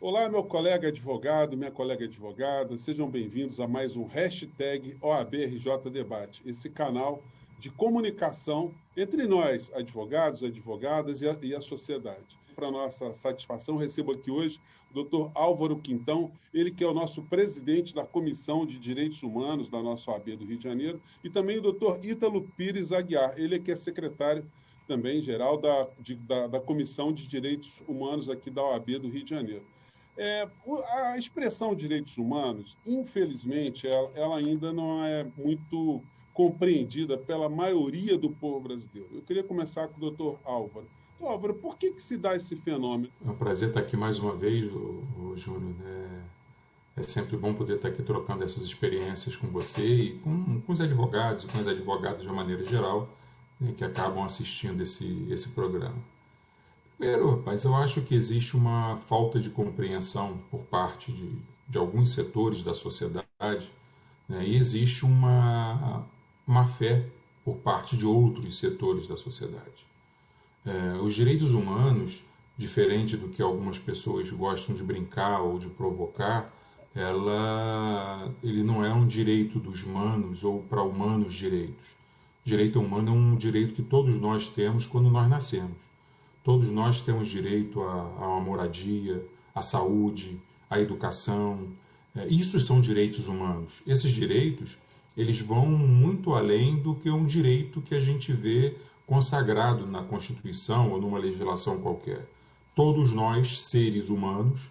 Olá, meu colega advogado, minha colega advogada, sejam bem-vindos a mais um hashtag OABRJ Debate, esse canal de comunicação entre nós, advogados, advogadas e a sociedade. Para nossa satisfação, recebo aqui hoje o doutor Álvaro Quintão, ele que é o nosso presidente da Comissão de Direitos Humanos da nossa OAB do Rio de Janeiro, e também o doutor Ítalo Pires Aguiar, ele que é secretário também geral da Comissão de Direitos Humanos aqui da OAB do Rio de Janeiro. A expressão direitos humanos, infelizmente, ela ainda não é muito compreendida pela maioria do povo brasileiro. Eu queria começar com o doutor Álvaro. Doutor Álvaro, por que se dá esse fenômeno? É um prazer estar aqui mais uma vez, Júnior. É sempre bom poder estar aqui trocando essas experiências com você e com os advogados e com as advogadas de uma maneira geral, né, que acabam assistindo esse programa. Primeiro, rapaz, eu acho que existe uma falta de compreensão por parte de alguns setores da sociedade, né, e existe uma má fé por parte de outros setores da sociedade. Os direitos humanos, diferente do que algumas pessoas gostam de brincar ou de provocar, ele não é um direito dos humanos ou para humanos direitos. Direito humano é um direito que todos nós temos quando nós nascemos. Todos nós temos direito a uma moradia, à saúde, à educação. Isso são direitos humanos. Esses direitos, eles vão muito além do que um direito que a gente vê consagrado na Constituição ou numa legislação qualquer. Todos nós, seres humanos,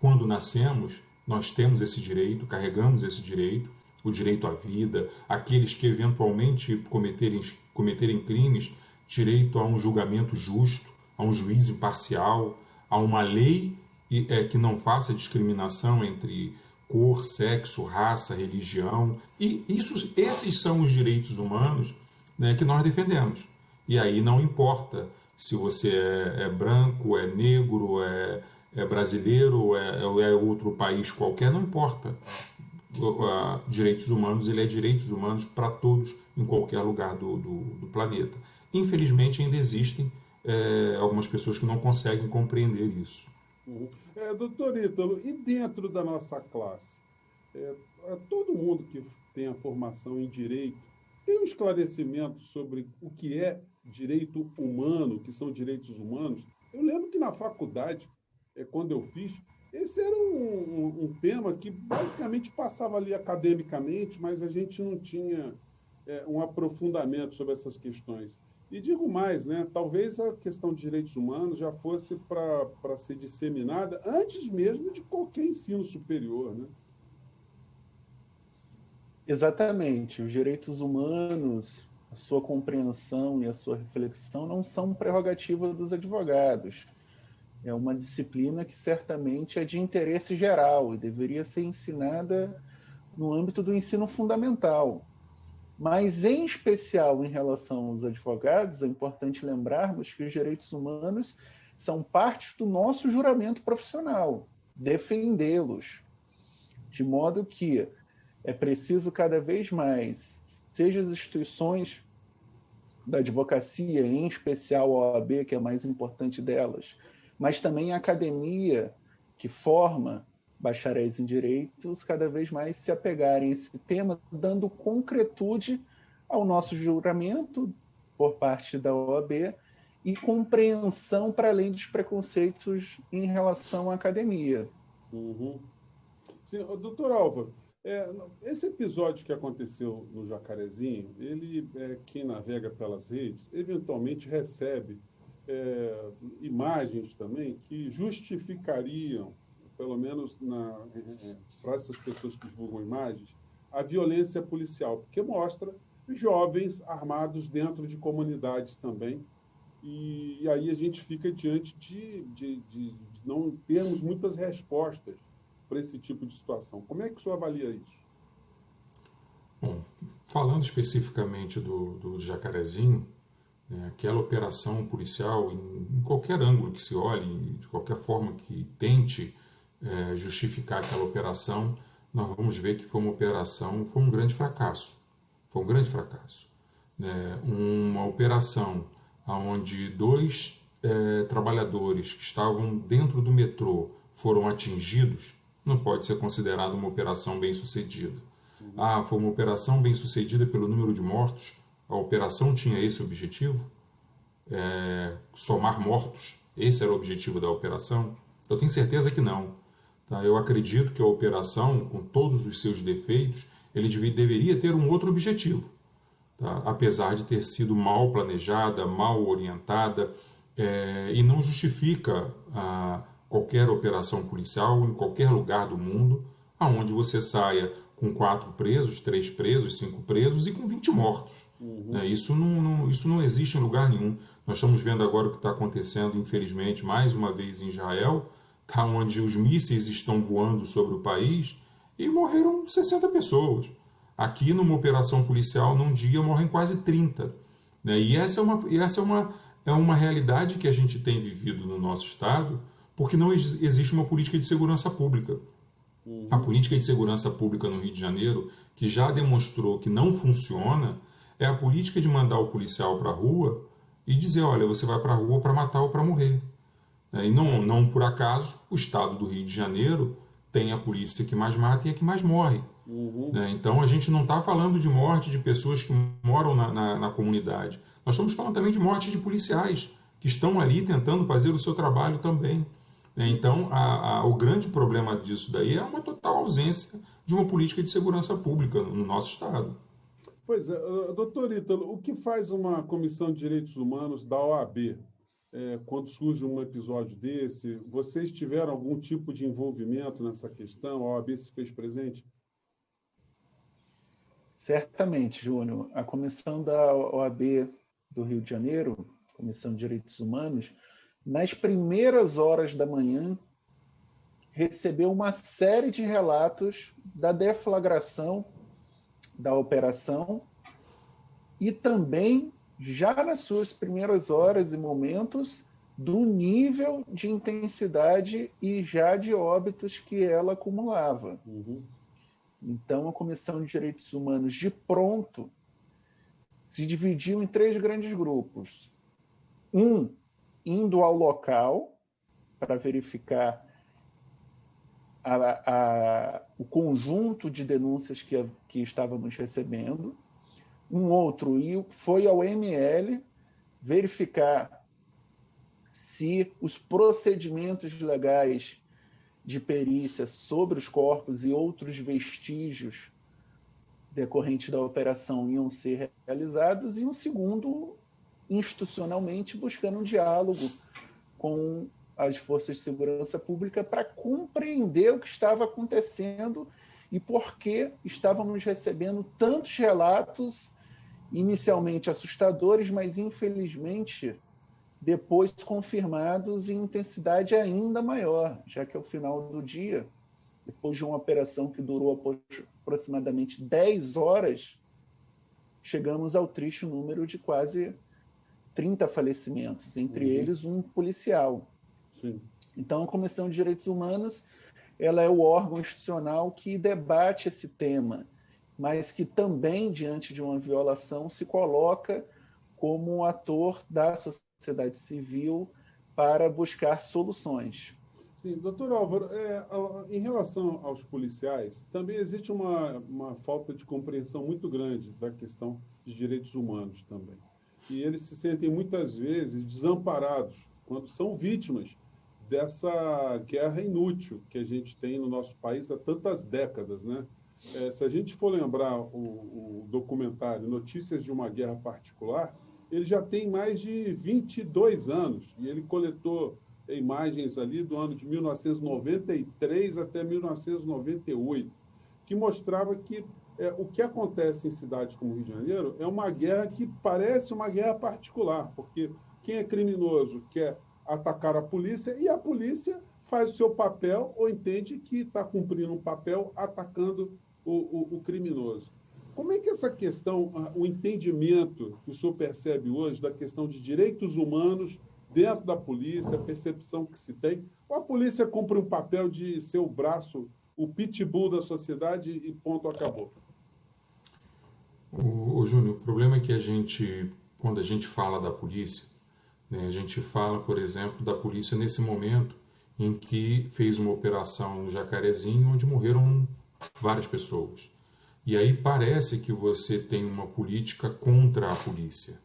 quando nascemos, nós temos esse direito, carregamos esse direito, o direito à vida, aqueles que eventualmente cometerem crimes, direito a um julgamento justo, a um juiz imparcial, a uma lei que não faça discriminação entre cor, sexo, raça, religião. E esses são os direitos humanos, né, que nós defendemos. E aí não importa se você é branco, é negro, é brasileiro, é outro país qualquer, não importa. Direitos humanos, ele é direitos humanos para todos em qualquer lugar do planeta. Infelizmente ainda existem algumas pessoas que não conseguem compreender isso. Doutor Ítalo, e dentro da nossa classe? Todo mundo que tem a formação em direito tem um esclarecimento sobre o que é direito humano, o que são direitos humanos. Eu lembro que na faculdade, quando eu fiz, esse era um tema que basicamente passava ali academicamente, mas a gente não tinha um aprofundamento sobre essas questões. E digo mais, né? Talvez a questão de direitos humanos já fosse para ser disseminada antes mesmo de qualquer ensino superior, né? Exatamente. Os direitos humanos, a sua compreensão e a sua reflexão não são prerrogativa dos advogados. É uma disciplina que certamente é de interesse geral e deveria ser ensinada no âmbito do ensino fundamental. Mas, em especial em relação aos advogados, é importante lembrarmos que os direitos humanos são parte do nosso juramento profissional, defendê-los, de modo que é preciso cada vez mais, seja as instituições da advocacia, em especial a OAB, que é a mais importante delas, mas também a academia, que forma bacharéis em direitos, cada vez mais se apegarem a esse tema, dando concretude ao nosso juramento por parte da OAB e compreensão para além dos preconceitos em relação à academia. Uhum. Sim, doutor Álvaro, esse episódio que aconteceu no Jacarezinho, quem navega pelas redes, eventualmente recebe imagens também que justificariam, pelo menos para essas pessoas que divulgam imagens, a violência policial, porque mostra jovens armados dentro de comunidades também, e aí a gente fica diante de não termos muitas respostas para esse tipo de situação. Como é que o senhor avalia isso? Bom, falando especificamente do Jacarezinho, né, aquela operação policial, em qualquer ângulo que se olhe, de qualquer forma que tente justificar aquela operação, nós vamos ver que foi um grande fracasso. Foi um grande fracasso. Né? Uma operação onde dois trabalhadores que estavam dentro do metrô foram atingidos, não pode ser considerado uma operação bem-sucedida. Foi uma operação bem-sucedida pelo número de mortos? A operação tinha esse objetivo? Somar mortos? Esse era o objetivo da operação? Eu tenho certeza que não. Tá? Eu acredito que a operação, com todos os seus defeitos, ele deveria ter um outro objetivo. Tá? Apesar de ter sido mal planejada, mal orientada, e não justifica qualquer operação policial em qualquer lugar do mundo, aonde você saia com 4 presos, 3 presos, 5 presos e com 20 mortos. Isso não existe em lugar nenhum. Nós estamos vendo agora o que está acontecendo, infelizmente, mais uma vez em Israel, tá, onde os mísseis estão voando sobre o país e morreram 60 pessoas. Aqui, numa operação policial, num dia, morrem quase 30. Né? E essa é uma realidade que a gente tem vivido no nosso Estado, porque não existe uma política de segurança pública. A política de segurança pública no Rio de Janeiro, que já demonstrou que não funciona, é a política de mandar o policial para a rua e dizer, olha, você vai para a rua para matar ou para morrer. E não por acaso, o Estado do Rio de Janeiro tem a polícia que mais mata e a que mais morre. Então, a gente não está falando de morte de pessoas que moram na comunidade. Nós estamos falando também de morte de policiais, que estão ali tentando fazer o seu trabalho também. Então, o grande problema disso daí é uma total ausência de uma política de segurança pública no nosso Estado. Pois é, doutor Ítalo, o que faz uma comissão de direitos humanos da OAB? Quando surge um episódio desse, vocês tiveram algum tipo de envolvimento nessa questão? A OAB se fez presente? Certamente, Júnior. A comissão da OAB do Rio de Janeiro, Comissão de Direitos Humanos, nas primeiras horas da manhã, recebeu uma série de relatos da deflagração da operação e também, já nas suas primeiras horas e momentos, do nível de intensidade e já de óbitos que ela acumulava. Então, a Comissão de Direitos Humanos, de pronto, se dividiu em 3 grandes grupos. Um, indo ao local para verificar o conjunto de denúncias que estávamos recebendo. Um outro foi ao ML verificar se os procedimentos legais de perícia sobre os corpos e outros vestígios decorrentes da operação iam ser realizados, e um segundo, institucionalmente, buscando um diálogo com as forças de segurança pública para compreender o que estava acontecendo e por que estávamos recebendo tantos relatos, inicialmente assustadores, mas, infelizmente, depois confirmados em intensidade ainda maior, já que ao final do dia, depois de uma operação que durou aproximadamente 10 horas, chegamos ao triste número de quase 30 falecimentos, entre eles um policial. Sim. Então, a Comissão de Direitos Humanos, ela é o órgão institucional que debate esse tema, mas que também, diante de uma violação, se coloca como um ator da sociedade civil para buscar soluções. Sim, doutor Álvaro, em relação aos policiais, também existe uma falta de compreensão muito grande da questão de direitos humanos também. E eles se sentem muitas vezes desamparados quando são vítimas dessa guerra inútil que a gente tem no nosso país há tantas décadas, né? Se a gente for lembrar o documentário Notícias de uma Guerra Particular, ele já tem mais de 22 anos e ele coletou imagens ali do ano de 1993 até 1998, que mostrava que o que acontece em cidades como o Rio de Janeiro é uma guerra que parece uma guerra particular, porque quem é criminoso quer atacar a polícia e a polícia faz o seu papel ou entende que está cumprindo um papel atacando o criminoso. Como é que essa questão, o entendimento que o senhor percebe hoje da questão de direitos humanos dentro da polícia, a percepção que se tem, ou a polícia cumpre um papel de ser o braço, o pitbull da sociedade e ponto, acabou? Júnior, o problema é que quando a gente fala da polícia, né, a gente fala, por exemplo, da polícia nesse momento em que fez uma operação no Jacarezinho, onde morreram várias pessoas. E aí parece que você tem uma política contra a polícia.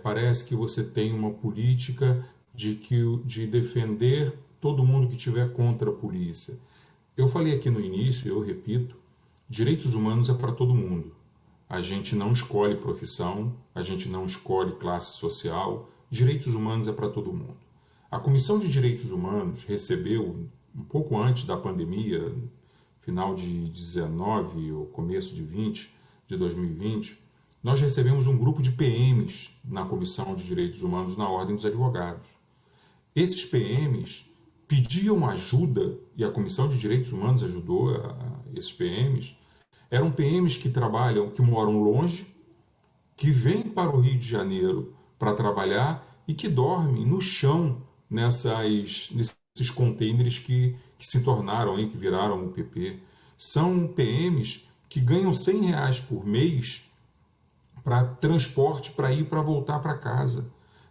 Parece que você tem uma política de defender todo mundo que estiver contra a polícia. Eu falei aqui no início, eu repito, direitos humanos é para todo mundo. A gente não escolhe profissão, a gente não escolhe classe social, direitos humanos é para todo mundo. A Comissão de Direitos Humanos recebeu, um pouco antes da pandemia, final de 19 ou começo de 20, de 2020, nós recebemos um grupo de PMs na Comissão de Direitos Humanos na Ordem dos Advogados. Esses PMs pediam ajuda, e a Comissão de Direitos Humanos ajudou esses PMs. Eram PMs que trabalham, que moram longe, que vêm para o Rio de Janeiro para trabalhar e que dormem no chão nesses containers que se tornaram, que viraram o PP. São PMs que ganham R$ 100 por mês para transporte, para ir para voltar para casa.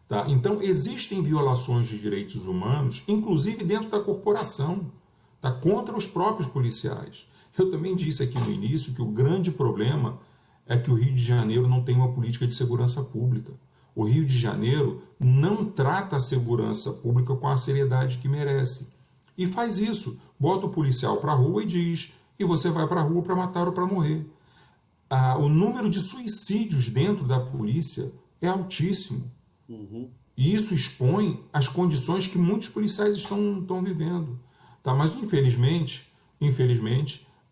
Tá? Então, existem violações de direitos humanos, inclusive dentro da corporação, tá? Contra os próprios policiais. Eu também disse aqui no início que o grande problema é que o Rio de Janeiro não tem uma política de segurança pública. O Rio de Janeiro não trata a segurança pública com a seriedade que merece. E faz isso, bota o policial para a rua e diz, e você vai para a rua para matar ou para morrer. O número de suicídios dentro da polícia é altíssimo. Uhum. E isso expõe as condições que muitos policiais estão vivendo. Tá? Mas, infelizmente,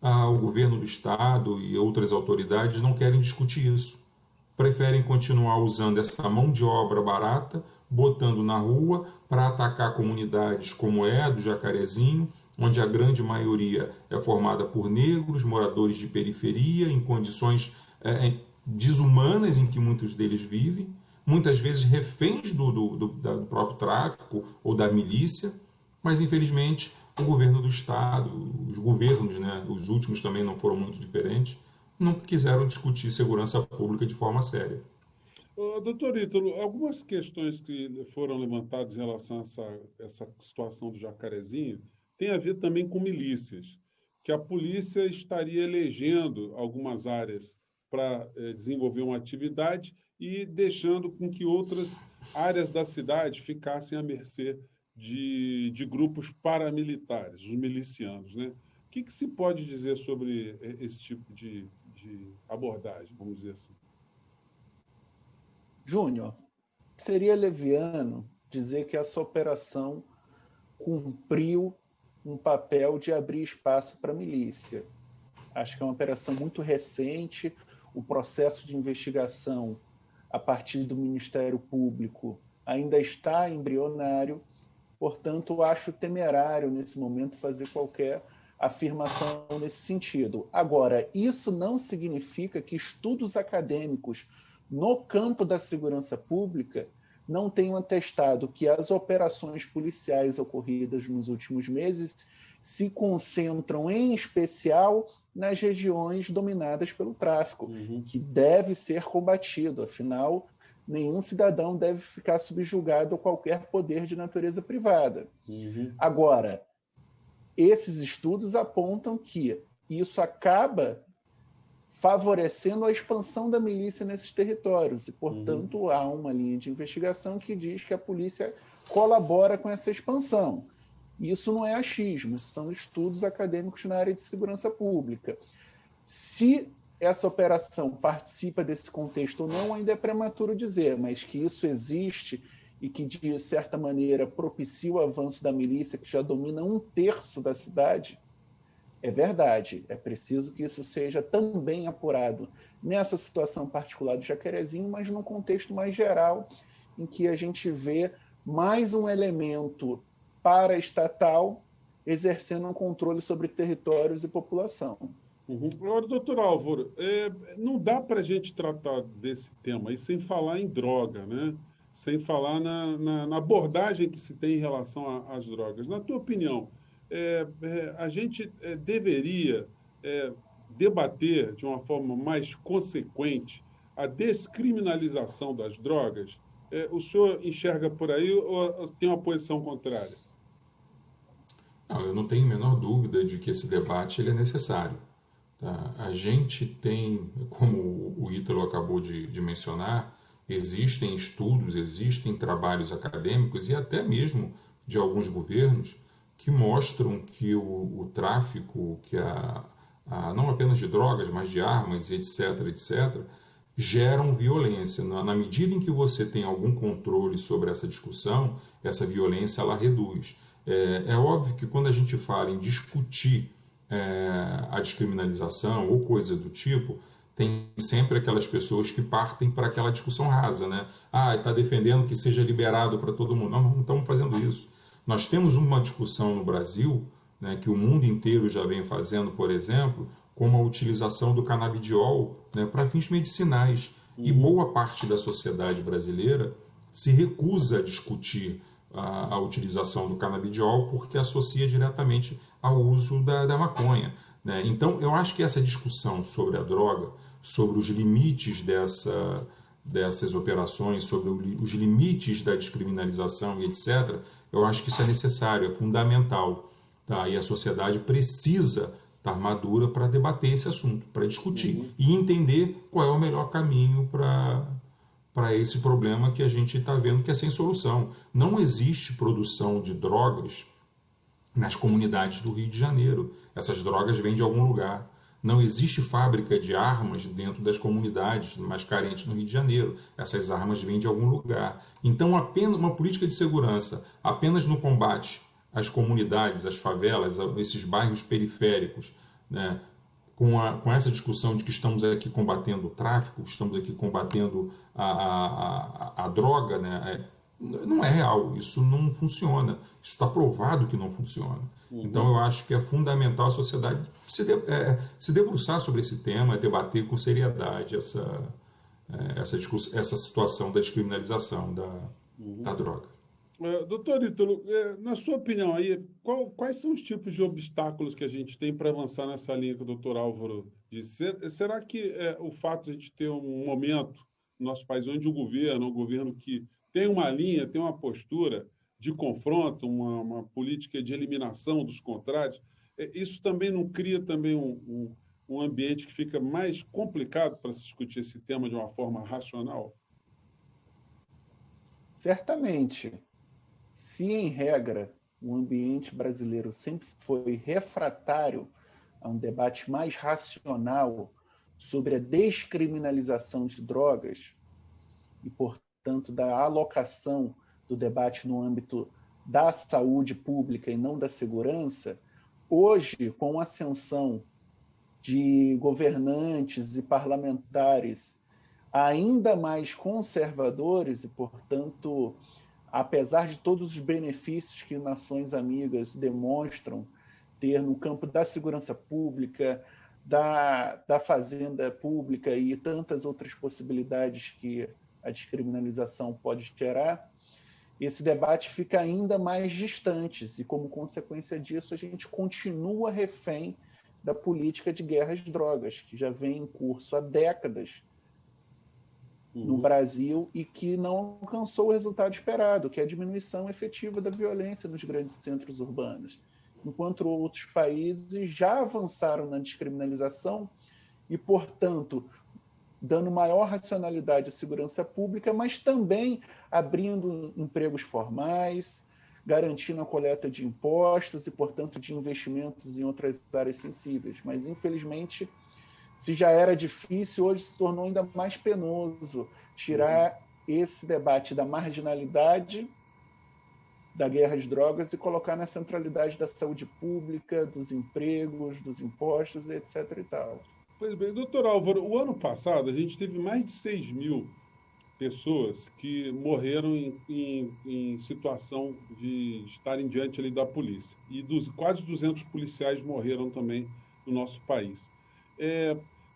o governo do Estado e outras autoridades não querem discutir isso. Preferem continuar usando essa mão de obra barata, botando na rua para atacar comunidades como é a do Jacarezinho, onde a grande maioria é formada por negros, moradores de periferia, em condições desumanas em que muitos deles vivem, muitas vezes reféns do próprio tráfico ou da milícia, mas infelizmente o governo do Estado, os governos, né, os últimos também não foram muito diferentes, nunca quiseram discutir segurança pública de forma séria. Doutor Ítalo, algumas questões que foram levantadas em relação a essa situação do Jacarezinho tem a ver também com milícias, que a polícia estaria elegendo algumas áreas para desenvolver uma atividade e deixando com que outras áreas da cidade ficassem à mercê de grupos paramilitares, os milicianos, né? O que se pode dizer sobre esse tipo de abordagem, vamos dizer assim? Júnior, seria leviano dizer que essa operação cumpriu um papel de abrir espaço para a milícia. Acho que é uma operação muito recente, o processo de investigação a partir do Ministério Público ainda está embrionário, portanto, acho temerário nesse momento fazer qualquer afirmação nesse sentido. Agora, isso não significa que estudos acadêmicos no campo da segurança pública não tenham atestado que as operações policiais ocorridas nos últimos meses se concentram, em especial, nas regiões dominadas pelo tráfico, que deve ser combatido. Afinal, nenhum cidadão deve ficar subjugado a qualquer poder de natureza privada. Agora, esses estudos apontam que isso acaba favorecendo a expansão da milícia nesses territórios. E, portanto, há uma linha de investigação que diz que a polícia colabora com essa expansão. Isso não é achismo, são estudos acadêmicos na área de segurança pública. Se essa operação participa desse contexto ou não, ainda é prematuro dizer, mas que isso existe e que, de certa maneira, propicia o avanço da milícia, que já domina 1/3 da cidade, é verdade. É preciso que isso seja também apurado nessa situação particular do Jacarezinho, mas num contexto mais geral, em que a gente vê mais um elemento paraestatal exercendo um controle sobre territórios e população. Agora, doutor Álvaro, não dá para a gente tratar desse tema aí sem falar em droga, né? Sem falar na abordagem que se tem em relação às drogas. Na tua opinião, a gente deveria debater de uma forma mais consequente a descriminalização das drogas? O senhor enxerga por aí ou tem uma posição contrária? Não, eu não tenho a menor dúvida de que esse debate ele é necessário. Tá? A gente tem, como o Ítalo acabou de mencionar, existem estudos, existem trabalhos acadêmicos e até mesmo de alguns governos que mostram que o tráfico, que não apenas de drogas, mas de armas, etc., etc., geram violência. Na medida em que você tem algum controle sobre essa discussão, essa violência ela reduz. É óbvio que quando a gente fala em discutir a descriminalização ou coisa do tipo, tem sempre aquelas pessoas que partem para aquela discussão rasa, né? Ah, está defendendo que seja liberado para todo mundo. Não estamos fazendo isso. Nós temos uma discussão no Brasil, né, que o mundo inteiro já vem fazendo, por exemplo, como a utilização do canabidiol, né, para fins medicinais. E boa parte da sociedade brasileira se recusa a discutir a utilização do canabidiol porque associa diretamente ao uso da maconha. Né? Então, eu acho que essa discussão sobre a droga, sobre os limites dessas operações, sobre os limites da descriminalização e etc., eu acho que isso é necessário, é fundamental. Tá? E a sociedade precisa estar madura para debater esse assunto, para discutir e entender qual é o melhor caminho para esse problema que a gente está vendo que é sem solução. Não existe produção de drogas nas comunidades do Rio de Janeiro. Essas drogas vêm de algum lugar. Não existe fábrica de armas dentro das comunidades mais carentes no Rio de Janeiro. Essas armas vêm de algum lugar. Então, apenas uma política de segurança, apenas no combate às comunidades, às favelas, a esses bairros periféricos, né, com essa discussão de que estamos aqui combatendo o tráfico, estamos aqui combatendo a droga, né, não é real, isso não funciona, isso está provado que não funciona. Então eu acho que é fundamental a sociedade se debruçar sobre esse tema, debater com seriedade essa situação da descriminalização da droga. Doutor Ítalo, na sua opinião aí, quais são os tipos de obstáculos que a gente tem para avançar nessa linha que o doutor Álvaro disse? Será que o fato de a gente ter um momento no nosso país onde um governo que tem uma linha, tem uma postura de confronto, uma política de eliminação dos contrários, isso também não cria também um ambiente que fica mais complicado para se discutir esse tema de uma forma racional? Certamente. Se, em regra, o ambiente brasileiro sempre foi refratário a um debate mais racional sobre a descriminalização de drogas e, portanto, da alocação do debate no âmbito da saúde pública e não da segurança, hoje, com a ascensão de governantes e parlamentares ainda mais conservadores e, portanto, apesar de todos os benefícios que nações amigas demonstram ter no campo da segurança pública, da fazenda pública e tantas outras possibilidades que a descriminalização pode gerar, esse debate fica ainda mais distante e, como consequência disso, a gente continua refém da política de guerra às drogas, que já vem em curso há décadas no Brasil e que não alcançou o resultado esperado, que é a diminuição efetiva da violência nos grandes centros urbanos, enquanto outros países já avançaram na descriminalização e, portanto, dando maior racionalidade à segurança pública, mas também abrindo empregos formais, garantindo a coleta de impostos e, portanto, de investimentos em outras áreas sensíveis. Mas, infelizmente, se já era difícil, hoje se tornou ainda mais penoso tirar esse debate da marginalidade da guerra às drogas e colocar na centralidade da saúde pública, dos empregos, dos impostos, etc. e tal. Pois bem, doutor Álvaro, o ano passado a gente teve mais de 6.000 pessoas que morreram em situação de estarem diante ali da polícia. E quase 200 policiais morreram também no nosso país.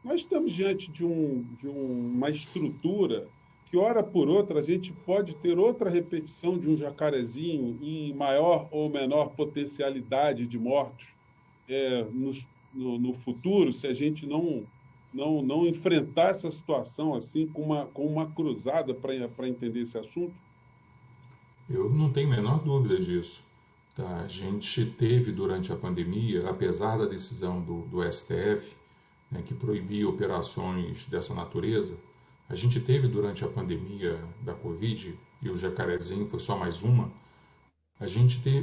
Nós estamos diante de uma estrutura que, hora por outra, a gente pode ter outra repetição de um Jacarezinho em maior ou menor potencialidade de mortos no futuro, se a gente não enfrentar essa situação assim com uma cruzada para entender esse assunto? Eu não tenho a menor dúvida disso. Tá? A gente teve durante a pandemia, apesar da decisão do STF, né, que proibia operações dessa natureza, a gente teve durante a pandemia da Covid, e o Jacarezinho foi só mais uma,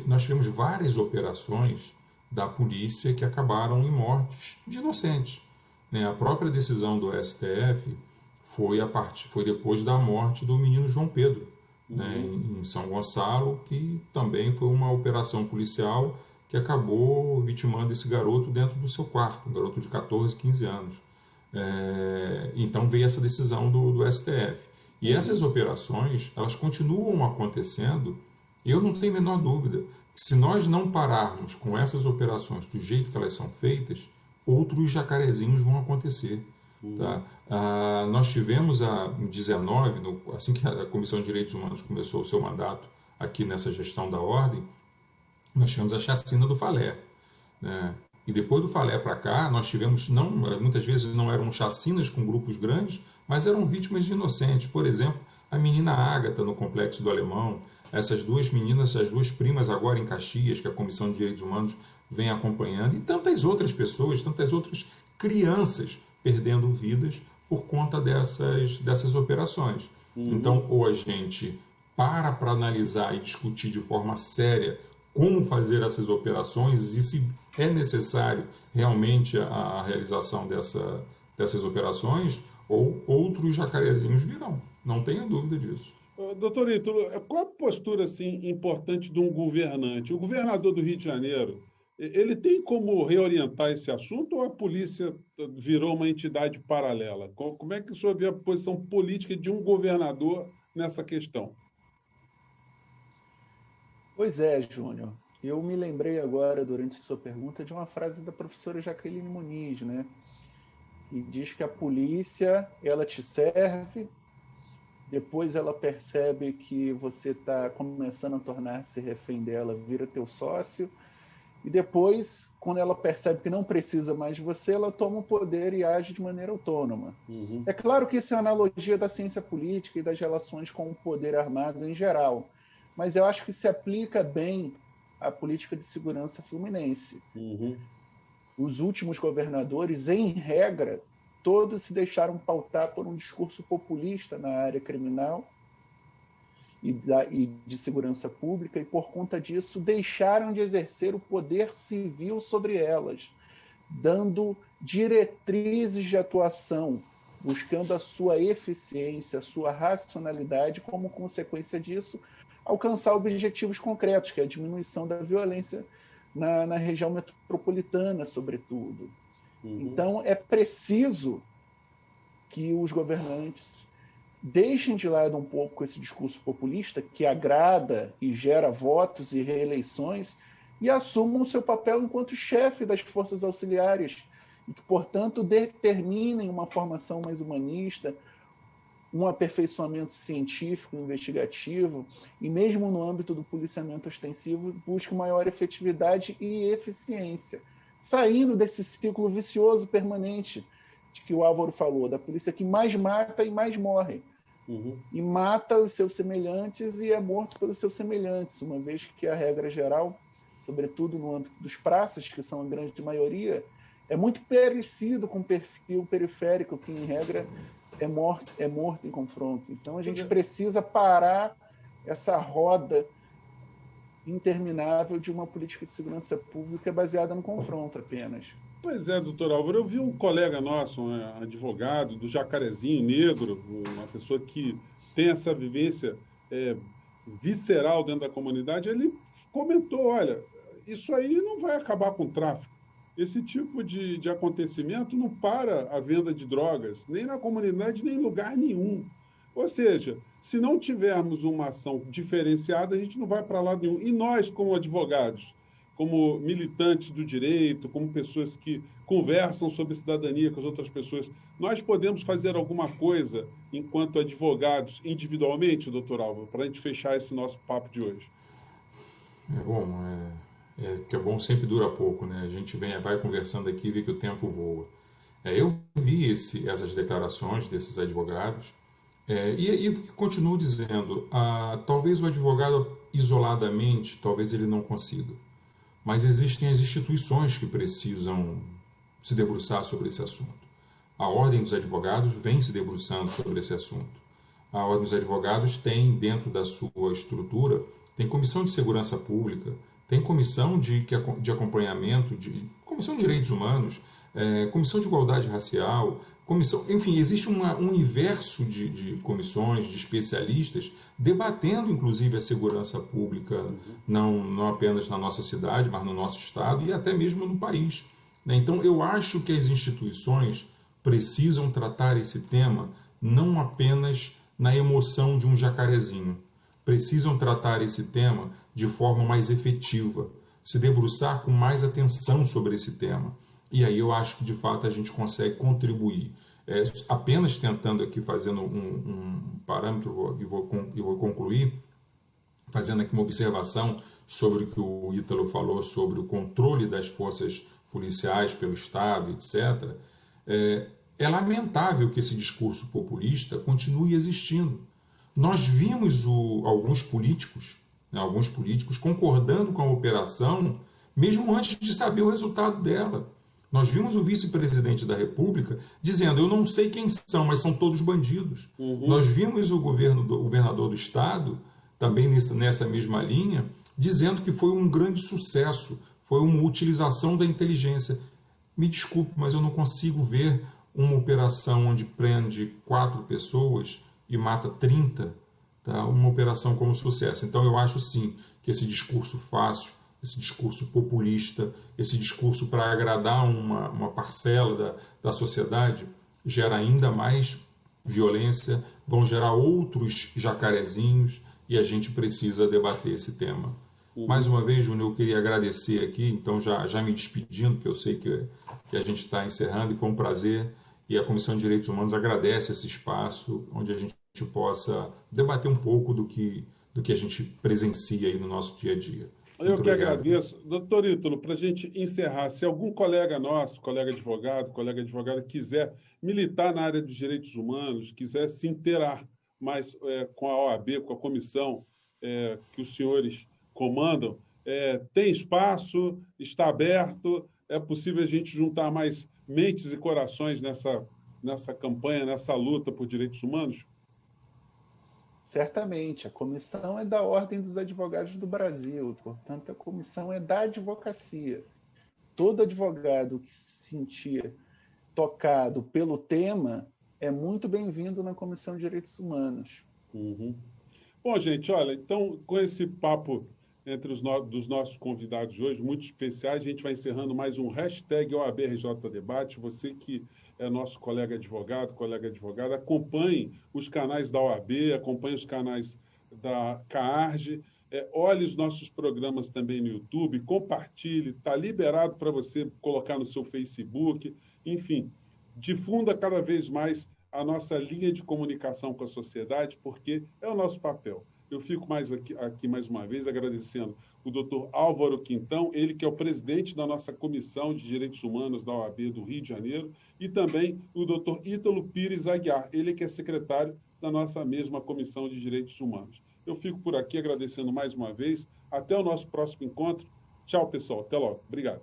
nós tivemos várias operações da polícia que acabaram em mortes de inocentes. Né? A própria decisão do STF foi depois da morte do menino João Pedro, né, em São Gonçalo, que também foi uma operação policial que acabou vitimando esse garoto dentro do seu quarto, um garoto de 14, 15 anos. Então veio essa decisão do STF. E essas operações, elas continuam acontecendo, e eu não tenho a menor dúvida que se nós não pararmos com essas operações do jeito que elas são feitas, outros jacarezinhos vão acontecer. Tá? Nós tivemos em 19, assim que a Comissão de Direitos Humanos começou o seu mandato aqui nessa gestão da ordem, nós tivemos a chacina do Falé. Né? E depois do Falé para cá, nós tivemos, muitas vezes não eram chacinas com grupos grandes, mas eram vítimas de inocentes. Por exemplo, a menina Ágata no Complexo do Alemão, essas duas meninas, as duas primas agora em Caxias, que a Comissão de Direitos Humanos vem acompanhando, e tantas outras pessoas, tantas outras crianças perdendo vidas por conta dessas operações. Então, ou a gente para analisar e discutir de forma séria como fazer essas operações e se é necessário realmente a realização dessas operações, ou outros jacarezinhos virão. Não tenha dúvida disso. Doutor Ítalo, qual a postura assim, importante de um governante? O governador do Rio de Janeiro, ele tem como reorientar esse assunto ou a polícia virou uma entidade paralela? Como é que o senhor vê a posição política de um governador nessa questão? Pois é, Júnior. Eu me lembrei agora, durante a sua pergunta, de uma frase da professora Jaqueline Muniz, né? Que diz que a polícia, ela te serve, depois ela percebe que você está começando a tornar-se refém dela, vira teu sócio, e depois, quando ela percebe que não precisa mais de você, ela toma o poder e age de maneira autônoma. É claro que isso é uma analogia da ciência política e das relações com o poder armado em geral, mas eu acho que se aplica bem à política de segurança fluminense. Os últimos governadores, em regra, todos se deixaram pautar por um discurso populista na área criminal e de segurança pública, e por conta disso deixaram de exercer o poder civil sobre elas, dando diretrizes de atuação, buscando a sua eficiência, a sua racionalidade, como consequência disso, alcançar objetivos concretos, que é a diminuição da violência na região metropolitana, sobretudo. Então, é preciso que os governantes deixem de lado um pouco esse discurso populista que agrada e gera votos e reeleições e assumam o seu papel enquanto chefe das forças auxiliares e que, portanto, determinem uma formação mais humanista, um aperfeiçoamento científico, investigativo, e mesmo no âmbito do policiamento ostensivo, busque maior efetividade e eficiência, saindo desse ciclo vicioso permanente de que o Álvaro falou, da polícia que mais mata e mais morre. E mata os seus semelhantes e é morto pelos seus semelhantes, uma vez que a regra geral, sobretudo no âmbito dos praças, que são a grande maioria, é muito parecido com o perfil periférico, que, em regra, é morto em confronto. Então, a gente precisa parar essa roda interminável de uma política de segurança pública baseada no confronto apenas. Pois é, doutor Álvaro, eu vi um colega nosso, um advogado do Jacarezinho Negro, uma pessoa que tem essa vivência visceral dentro da comunidade, ele comentou, olha, isso aí não vai acabar com o tráfico. Esse tipo de acontecimento não para a venda de drogas, nem na comunidade, nem em lugar nenhum. Ou seja, se não tivermos uma ação diferenciada, a gente não vai para lado nenhum. E nós, como advogados, como militantes do direito, como pessoas que conversam sobre cidadania com as outras pessoas, nós podemos fazer alguma coisa enquanto advogados individualmente, doutor Álvaro, para a gente fechar esse nosso papo de hoje? Que é bom sempre dura pouco, né? A gente vai conversando aqui e vê que o tempo voa. Eu vi essas declarações desses advogados e continuo dizendo, talvez o advogado isoladamente, talvez ele não consiga. Mas existem as instituições que precisam se debruçar sobre esse assunto. A Ordem dos Advogados vem se debruçando sobre esse assunto. A Ordem dos Advogados tem, dentro da sua estrutura, tem comissão de segurança pública, tem comissão de acompanhamento, comissão de direitos humanos, comissão de igualdade racial, comissão, enfim, existe um universo de comissões, de especialistas, debatendo, inclusive, a segurança pública, não apenas na nossa cidade, mas no nosso estado e até mesmo no país. Então, eu acho que as instituições precisam tratar esse tema não apenas na emoção de um jacarezinho. Precisam tratar esse tema de forma mais efetiva, se debruçar com mais atenção sobre esse tema. E aí eu acho que, de fato, a gente consegue contribuir. Apenas tentando aqui, fazendo um parâmetro, e vou concluir, fazendo aqui uma observação sobre o que o Ítalo falou sobre o controle das forças policiais pelo Estado, etc., é lamentável que esse discurso populista continue existindo. Nós vimos alguns políticos concordando com a operação, mesmo antes de saber o resultado dela. Nós vimos o vice-presidente da República dizendo: eu não sei quem são, mas são todos bandidos. Nós vimos o governador do Estado, também nessa mesma linha, dizendo que foi um grande sucesso, foi uma utilização da inteligência. Me desculpe, mas eu não consigo ver uma operação onde prende 4 pessoas e mata 30, tá? Uma operação como sucesso. Então eu acho sim que esse discurso fácil, esse discurso populista, esse discurso para agradar uma parcela da sociedade, gera ainda mais violência, vão gerar outros jacarezinhos e a gente precisa debater esse tema. Mais uma vez, Júnior, eu queria agradecer aqui, então já me despedindo, que eu sei que a gente está encerrando, e foi um prazer, e a Comissão de Direitos Humanos agradece esse espaço onde a gente possa debater um pouco do que a gente presencia aí no nosso dia a dia. Eu que agradeço. Doutor Ítalo, para a gente encerrar, se algum colega nosso, colega advogada, quiser militar na área dos direitos humanos, quiser se inteirar mais com a OAB, com a comissão que os senhores comandam, tem espaço, está aberto, é possível a gente juntar mais mentes e corações nessa campanha, nessa luta por direitos humanos? Certamente, a comissão é da Ordem dos Advogados do Brasil, portanto, a comissão é da advocacia. Todo advogado que se sentir tocado pelo tema é muito bem-vindo na Comissão de Direitos Humanos. Bom, gente, olha, então, com esse papo dos nossos convidados de hoje, muito especiais, a gente vai encerrando mais um hashtag OABRJ Debate. Você que é nosso colega advogada, acompanhe os canais da OAB, acompanhe os canais da CAARGE, olhe os nossos programas também no YouTube, compartilhe, está liberado para você colocar no seu Facebook, enfim, difunda cada vez mais a nossa linha de comunicação com a sociedade, porque é o nosso papel. Eu fico aqui mais uma vez agradecendo o doutor Álvaro Quintão, ele que é o presidente da nossa Comissão de Direitos Humanos da OAB do Rio de Janeiro, e também o doutor Ítalo Pires Aguiar, ele que é secretário da nossa mesma Comissão de Direitos Humanos. Eu fico por aqui agradecendo mais uma vez. Até o nosso próximo encontro. Tchau, pessoal. Até logo. Obrigado.